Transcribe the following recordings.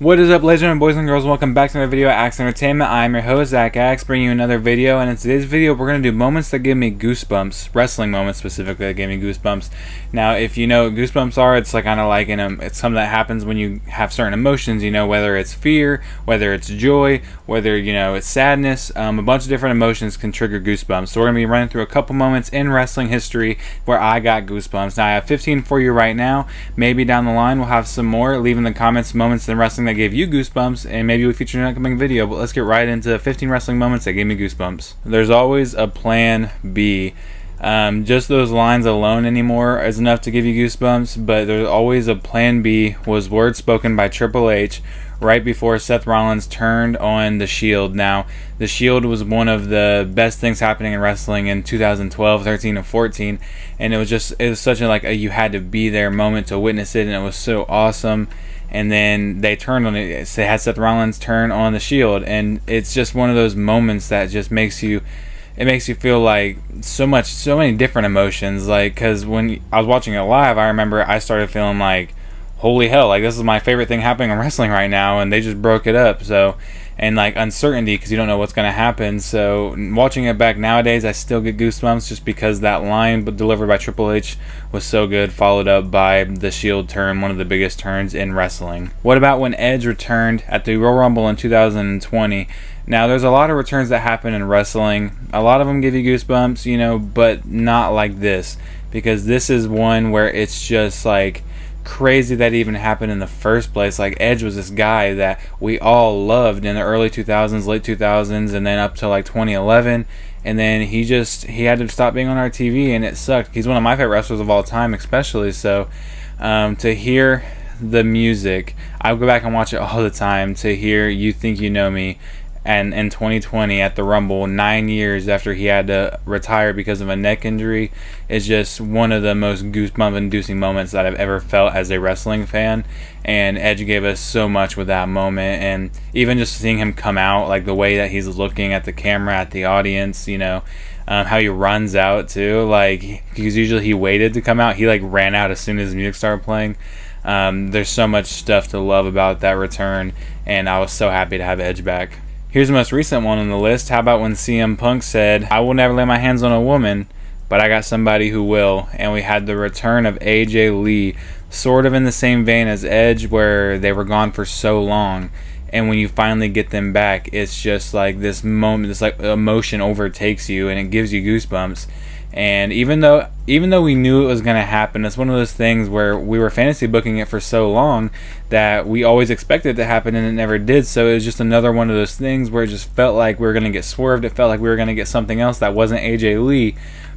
What is up, ladies and gentlemen, boys and girls? Welcome back to another video at Axe Entertainment. I'm your host, Zack Axe, bringing you another video. And in today's video, we're going to do moments that give me goosebumps. Wrestling moments specifically that give me goosebumps. Now, if you know what goosebumps are, it's like kind of like it's something that happens when you have certain emotions. You know, whether it's fear, whether it's joy, whether it's sadness. A bunch of different emotions can trigger goosebumps. So we're going to be running through a couple moments in wrestling history where I got goosebumps. Now, I have 15 for you right now. Maybe down the line we'll have some more. Leave in the comments moments in wrestling that gave you goosebumps, and maybe we'll feature in an upcoming video. But let's get right into 15 wrestling moments that gave me goosebumps. There's always a plan B. Just those lines alone anymore is enough to give you goosebumps, but there's always a plan B was words spoken by Triple H right before Seth Rollins turned on the Shield. Now, the Shield was one of the best things happening in wrestling in 2012, 13, and 14, and it was such a you had to be there moment to witness it, and it was so awesome. And then they turned on it. They had Seth Rollins turn on the Shield, and it's just one of those moments that just makes you feel like so many different emotions. Like, because when I was watching it live, I remember I started feeling like, holy hell, like this is my favorite thing happening in wrestling right now, and they just broke it up. So, and like uncertainty because you don't know what's going to happen. So watching it back nowadays, I still get goosebumps just because that line delivered by Triple H was so good, followed up by the Shield turn, one of the biggest turns in wrestling. What about when Edge returned at the Royal Rumble in 2020? Now, there's a lot of returns that happen in wrestling. A lot of them give you goosebumps, but not like this, because this is one where it's just like crazy that it even happened in the first place. Like, Edge was this guy that we all loved in the early 2000s, late 2000s, and then up to like 2011, and then he had to stop being on our TV, and it sucked. He's one of my favorite wrestlers of all time, especially. So to hear the music, I go back and watch it all the time. To hear You Think You Know Me, and in 2020 at the Rumble, 9 years after he had to retire because of a neck injury, is just one of the most goosebump-inducing moments that I've ever felt as a wrestling fan. And Edge gave us so much with that moment, and even just seeing him come out, like the way that he's looking at the camera, at the audience, how he runs out too, like, because usually he waited to come out, he like ran out as soon as the music started playing. There's so much stuff to love about that return, and I was so happy to have Edge back. Here's the most recent one on the list. How about when CM Punk said, "I will never lay my hands on a woman, but I got somebody who will." And we had the return of AJ Lee, sort of in the same vein as Edge, where they were gone for so long. And when you finally get them back, it's just like this moment, this like emotion overtakes you, and it gives you goosebumps. And even though we knew it was going to happen, it's one of those things where we were fantasy booking it for so long that we always expected it to happen, and it never did. So it was just another one of those things where it just felt like we were going to get swerved. It felt like we were going to get something else that wasn't AJ Lee.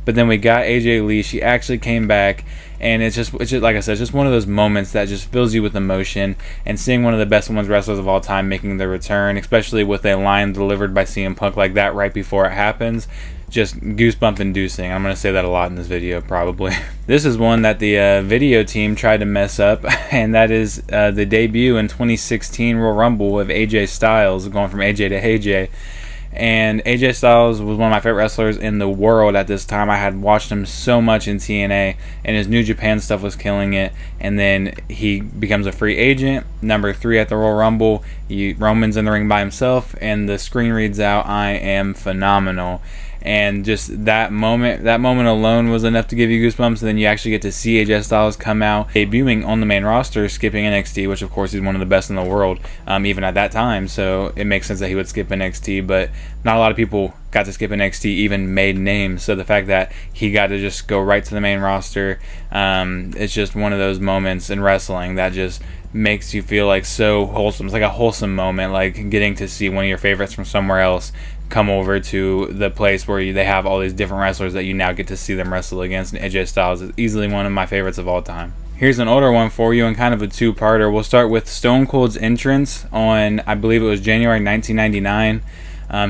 But then we got AJ Lee. She actually came back, and it's just like I said, it's just one of those moments that just fills you with emotion. And seeing one of the best women's wrestlers of all time making the return, especially with a line delivered by CM Punk like that right before it happens, just goosebump inducing. I'm going to say that a lot in this video probably. This is one that the video team tried to mess up, and that is the debut in 2016 Royal Rumble of AJ Styles, going from AJ to AJ. And AJ Styles was one of my favorite wrestlers in the world at this time. I had watched him so much in TNA, and his New Japan stuff was killing it. And then he becomes a free agent, number 3 at the Royal Rumble. Roman's in the ring by himself, and the screen reads out, "I am phenomenal." And just that moment alone was enough to give you goosebumps. And then you actually get to see AJ Styles come out, debuting on the main roster, skipping NXT, which of course he's one of the best in the world, even at that time. So it makes sense that he would skip NXT, but not a lot of people got to skip NXT, even made names. So the fact that he got to just go right to the main roster, it's just one of those moments in wrestling that just makes you feel like so wholesome. It's like a wholesome moment, like getting to see one of your favorites from somewhere else come over to the place where they have all these different wrestlers that you now get to see them wrestle against. And AJ Styles is easily one of my favorites of all time. Here's an older one for you, and kind of a two-parter. We'll start with Stone Cold's entrance on, I believe it was January 1999.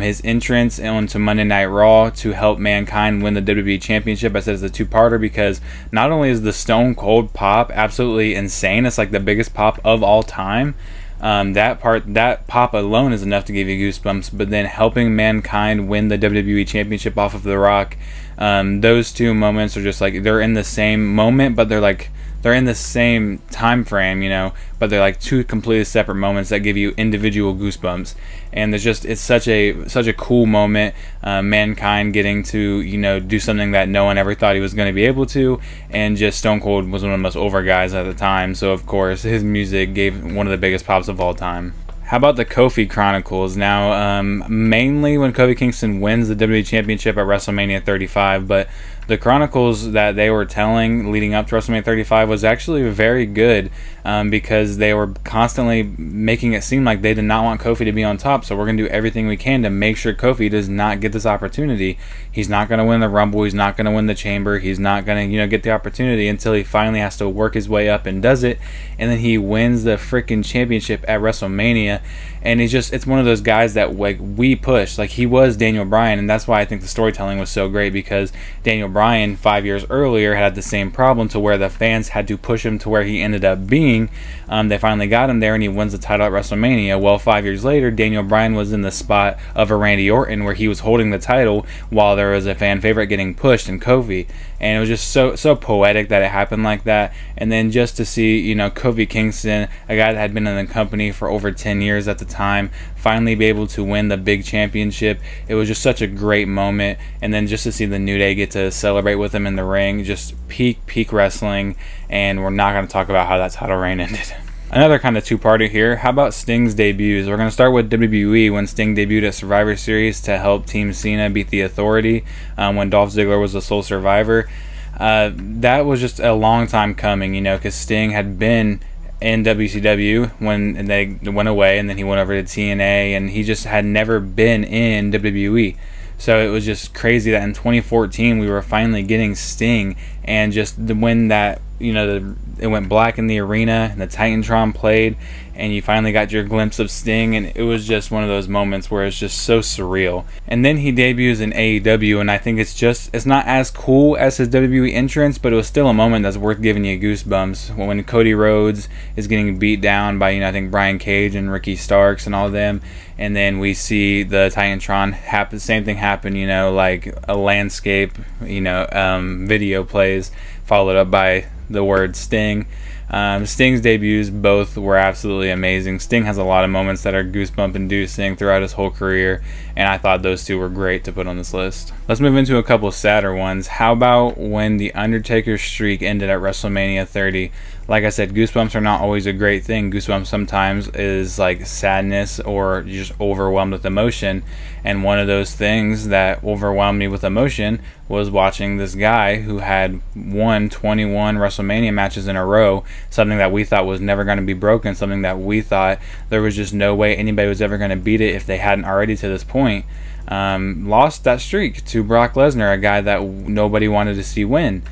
His entrance onto Monday Night Raw to help Mankind win the WWE Championship. I said it's a two-parter because not only is the Stone Cold pop absolutely insane, it's like the biggest pop of all time. That pop alone is enough to give you goosebumps, but then helping Mankind win the WWE Championship off of The Rock, those two moments are just like, they're in the same moment, but they're like they're in the same time frame, you know, but they're like two completely separate moments that give you individual goosebumps. And there's just, it's such a cool moment. Mankind getting to, you know, do something that no one ever thought he was going to be able to, and just Stone Cold was one of the most over guys at the time, so of course his music gave one of the biggest pops of all time. How about the Kofi Chronicles? Now, mainly when Kofi Kingston wins the WWE Championship at WrestleMania 35, but the chronicles that they were telling leading up to WrestleMania 35 was actually very good, because they were constantly making it seem like they did not want Kofi to be on top, so we're going to do everything we can to make sure Kofi does not get this opportunity. He's not going to win the Rumble, he's not going to win the Chamber, he's not going to, you know, get the opportunity until he finally has to work his way up and does it, and then he wins the freaking championship at WrestleMania. And it's one of those guys that, like, we push. Like, he was Daniel Bryan, and that's why I think the storytelling was so great, because Daniel Bryan 5 years earlier had the same problem, to where the fans had to push him to where he ended up being. They finally got him there, and he wins the title at WrestleMania. Well, 5 years later, Daniel Bryan was in the spot of a Randy Orton, where he was holding the title while there was a fan favorite getting pushed in Kofi. And it was just so poetic that it happened like that. And then just to see, you know, Kofi Kingston, a guy that had been in the company for over 10 years at the time, finally be able to win the big championship, it was just such a great moment. And then just to see the New Day get to celebrate with him in the ring, just peak wrestling. And we're not going to talk about how that title reign ended. Another kind of two-parter here. How about Sting's debuts? We're going to start with WWE, when Sting debuted at Survivor Series to help Team Cena beat the Authority, when Dolph Ziggler was the sole survivor. That was just a long time coming, you know, because Sting had been in WCW when they went away, and then he went over to TNA, and he just had never been in WWE. So it was just crazy that in 2014 we were finally getting Sting, and just when that, you know, it went black in the arena and the Titantron played, and you finally got your glimpse of Sting, and it was just one of those moments where it's just so surreal. And then he debuts in AEW, and I think it's not as cool as his WWE entrance, but it was still a moment that's worth giving you goosebumps. When Cody Rhodes is getting beat down by, you know, I think Brian Cage and Ricky Starks and all of them, and then we see the Titantron happen, same thing happen, you know, like a landscape, you know, video plays, followed up by the word Sting. Sting's debuts both were absolutely amazing. Sting has a lot of moments that are goosebump inducing throughout his whole career, and I thought those two were great to put on this list. Let's move into a couple sadder ones. How about when The Undertaker's streak ended at WrestleMania 30? Like I said, goosebumps are not always a great thing. Goosebumps sometimes is like sadness, or you're just overwhelmed with emotion. And one of those things that overwhelmed me with emotion was watching this guy who had won 21 WrestleMania matches in a row, something that we thought was never going to be broken, something that we thought there was just no way anybody was ever going to beat it if they hadn't already to this point. Lost that streak to Brock Lesnar, a guy that nobody wanted to see win.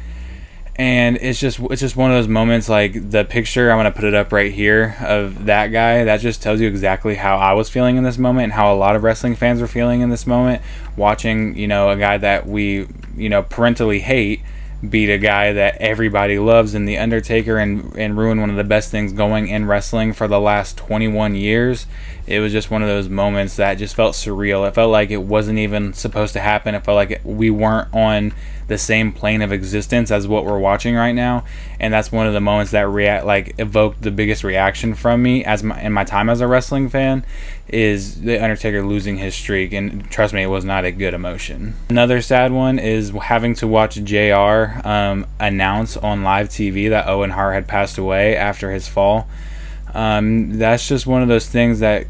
And it's just one of those moments, like the picture, I'm going to put it up right here, of that guy. That just tells you exactly how I was feeling in this moment, and how a lot of wrestling fans were feeling in this moment, watching, you know, a guy that we, you know, parentally hate beat a guy that everybody loves in The Undertaker, and ruin one of the best things going in wrestling for the last 21 years. It was just one of those moments that just felt surreal. It felt like it wasn't even supposed to happen. It felt like we weren't on the same plane of existence as what we're watching right now, and that's one of the moments that evoked the biggest reaction from me in my time as a wrestling fan, is The Undertaker losing his streak. And trust me, it was not a good emotion. Another sad one is having to watch JR announce on live TV that Owen Hart had passed away after his fall. That's just one of those things that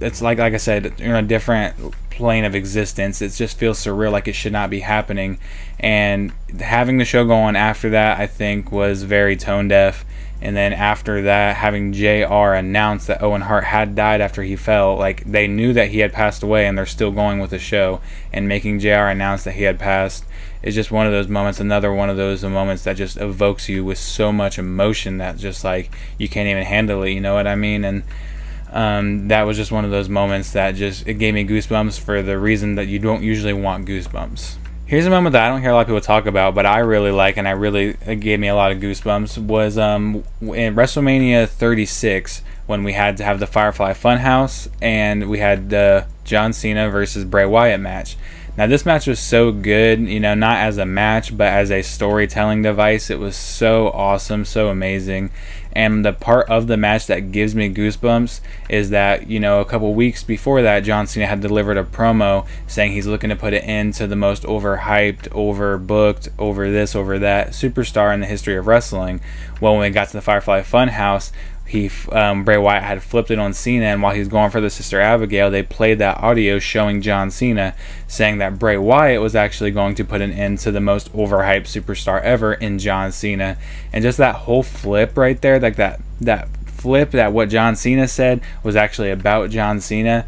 it's like I said, you're in a different plane of existence. It just feels surreal, like it should not be happening. And having the show go on after that, I think, was very tone deaf. And then after that, having JR announce that Owen Hart had died after he fell, like they knew that he had passed away, and they're still going with the show, and making JR announce that he had passed is just one of those moments, another one of those moments that just evokes you with so much emotion that just like you can't even handle it, you know what I mean? And that was just one of those moments that just, it gave me goosebumps for the reason that you don't usually want goosebumps. Here's a moment that I don't hear a lot of people talk about, but I really like, and it gave me a lot of goosebumps, was in WrestleMania 36, when we had to have the Firefly Funhouse, and we had the John Cena versus Bray Wyatt match. Now this match was so good, you know, not as a match, but as a storytelling device. It was so awesome, so amazing. And the part of the match that gives me goosebumps is that, you know, a couple weeks before that, John Cena had delivered a promo saying he's looking to put an end to the most overhyped, overbooked, over this, over that superstar in the history of wrestling. Well, when we got to the Firefly Funhouse, Bray Wyatt had flipped it on Cena, and while he was going for the Sister Abigail, they played that audio showing John Cena saying that Bray Wyatt was actually going to put an end to the most overhyped superstar ever in John Cena. And just that whole flip right there, like that flip, that what John Cena said was actually about John Cena.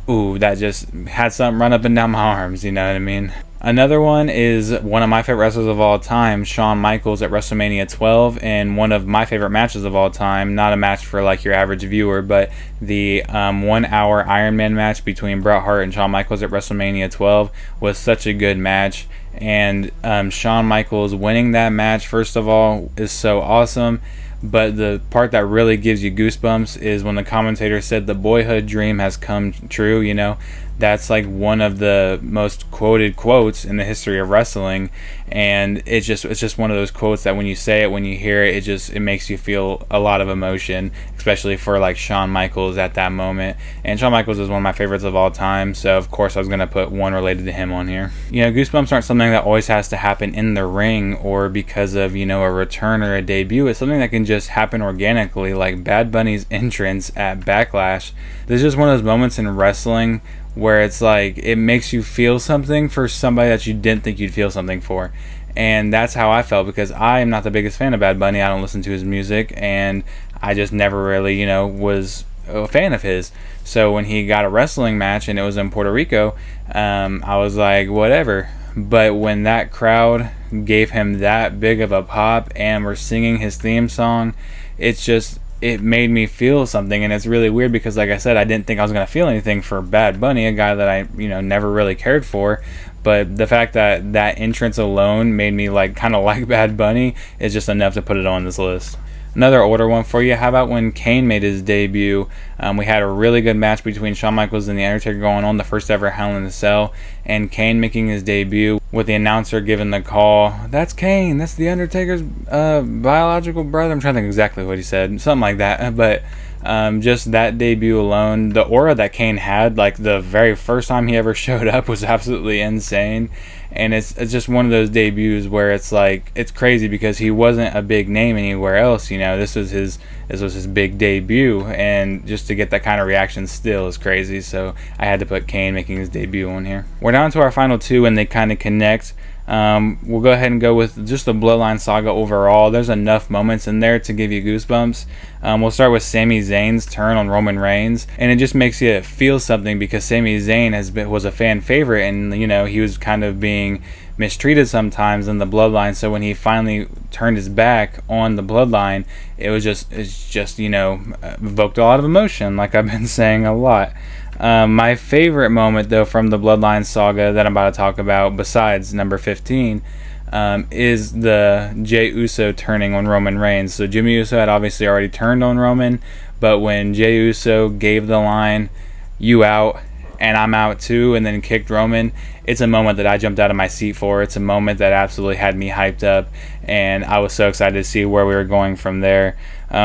Ooh, that just had something run up and down my arms, you know what I mean? Another one is one of my favorite wrestlers of all time, Shawn Michaels at WrestleMania 12, and one of my favorite matches of all time, not a match for like your average viewer, but the 1 hour Iron Man match between Bret Hart and Shawn Michaels at WrestleMania 12 was such a good match. And Shawn Michaels winning that match, first of all, is so awesome. But the part that really gives you goosebumps is when the commentator said the boyhood dream has come true. You know, that's like one of the most quoted quotes in the history of wrestling, and it's just one of those quotes that when you say it, when you hear it, it makes you feel a lot of emotion, especially for like Shawn Michaels at that moment. And Shawn Michaels is one of my favorites of all time, so of course I was gonna put one related to him on here. You know, goosebumps aren't something that always has to happen in the ring or because of, you know, a return or a debut. It's something that can just happen organically, like Bad Bunny's entrance at Backlash. There's just one of those moments in wrestling where it's like it makes you feel something for somebody that you didn't think you'd feel something for. And that's how I felt, because I am not the biggest fan of Bad Bunny. I don't listen to his music, and I just never really, you know, was a fan of his. So when he got a wrestling match and it was in Puerto Rico, I was like, whatever. But when that crowd gave him that big of a pop and were singing his theme song, it made me feel something. And it's really weird because, like I said, I didn't think I was going to feel anything for Bad Bunny, a guy that I, you know, never really cared for. But the fact that that entrance alone made me like kind of like Bad Bunny is just enough to put it on this list. Another older one for you, how about when Kane made his debut? We had a really good match between Shawn Michaels and The Undertaker going on, the first ever Hell in a Cell, and Kane making his debut with the announcer giving the call, "That's Kane, that's The Undertaker's biological brother." I'm trying to think exactly what he said, something like that, but just that debut alone, the aura that Kane had, like the very first time he ever showed up, was absolutely insane. And it's just one of those debuts where it's like, it's crazy because he wasn't a big name anywhere else, you know. This was his big debut, and just to get that kind of reaction still is crazy. So I had to put Kane making his debut on here. We're down to our final two, and they kind of connect. We'll go ahead and go with just the Bloodline saga overall. There's enough moments in there to give you goosebumps. We'll start with Sami Zayn's turn on Roman Reigns, and it just makes you feel something because Sami Zayn was a fan favorite, and you know, he was kind of being mistreated sometimes in the Bloodline. So when he finally turned his back on the Bloodline, it's just you know, evoked a lot of emotion, like I've been saying a lot. My favorite moment, though, from the Bloodline saga that I'm about to talk about, besides number 15, is the Jey Uso turning on Roman Reigns. So Jimmy Uso had obviously already turned on Roman, but when Jey Uso gave the line, "You out, and I'm out too," and then kicked Roman, it's a moment that I jumped out of my seat for. It's a moment that absolutely had me hyped up, and I was so excited to see where we were going from there.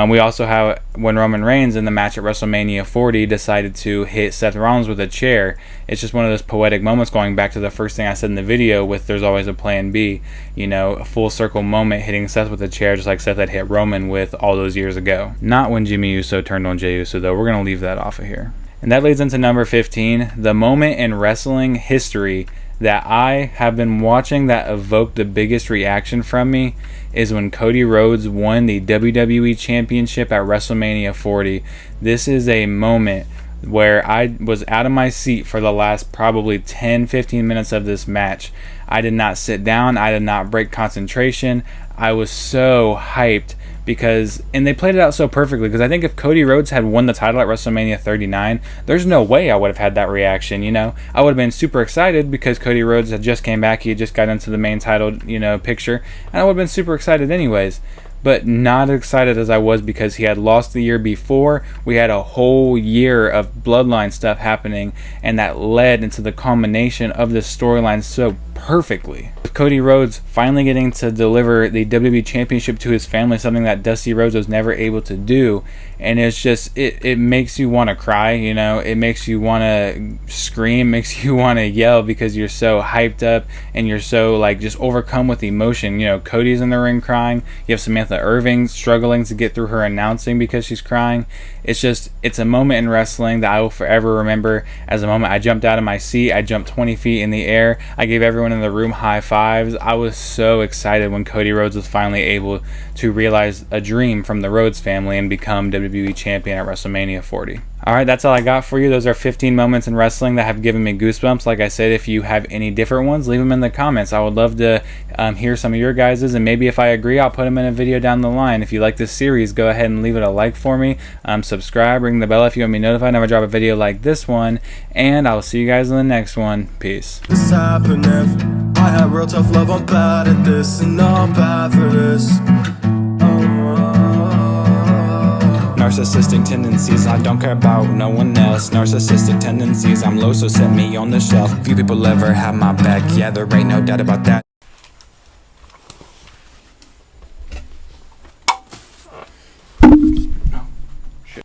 We also have when Roman Reigns in the match at WrestleMania 40 decided to hit Seth Rollins with a chair. It's just one of those poetic moments, going back to the first thing I said in the video with "there's always a plan B." You know, a full circle moment, hitting Seth with a chair just like Seth had hit Roman with all those years ago. Not when Jimmy Uso turned on Jey Uso, though. We're going to leave that off of here. And that leads into number 15, the moment in wrestling history that I have been watching that evoked the biggest reaction from me is when Cody Rhodes won the WWE Championship at WrestleMania 40. This is a moment where I was out of my seat for the last probably 10-15 minutes of this match. I did not sit down. I did not break concentration. I was so hyped and they played it out so perfectly, because I think if Cody Rhodes had won the title at WrestleMania 39, there's no way I would have had that reaction, you know. I would have been super excited because Cody Rhodes had just came back, he had just got into the main title, you know, picture, and I would have been super excited anyways. but not as excited as I was because he had lost the year before. We had a whole year of bloodline stuff happening, and that led into the culmination of this storyline so perfectly. With Cody Rhodes finally getting to deliver the WWE Championship to his family, something that Dusty Rhodes was never able to do, and it's just, it makes you want to cry, you know, it makes you want to scream, makes you want to yell because you're so hyped up and you're so like just overcome with emotion. You know, Cody's in the ring crying, you have Samantha Irving struggling to get through her announcing because she's crying. It's a moment in wrestling that I will forever remember as a moment I jumped out of my seat, I jumped 20 feet in the air, I gave everyone in the room high fives. I was so excited when Cody Rhodes was finally able to realize a dream from the Rhodes family and become WWE Champion at WrestleMania 40. Alright, that's all I got for you. Those are 15 moments in wrestling that have given me goosebumps. Like I said, if you have any different ones, leave them in the comments. I would love to hear some of your guys's, and maybe if I agree, I'll put them in a video down the line. If you like this series, go ahead and leave it a like for me. Subscribe, ring the bell if you want to be notified whenever I drop a video like this one, and I'll see you guys in the next one. Peace. This happened if I had real tough love, I'm bad at this, and I'm bad for this. Narcissistic tendencies, I don't care about no one else. Narcissistic tendencies, I'm low, so set me on the shelf. Few people ever have my back, yeah, there ain't no doubt about that. Oh, shit.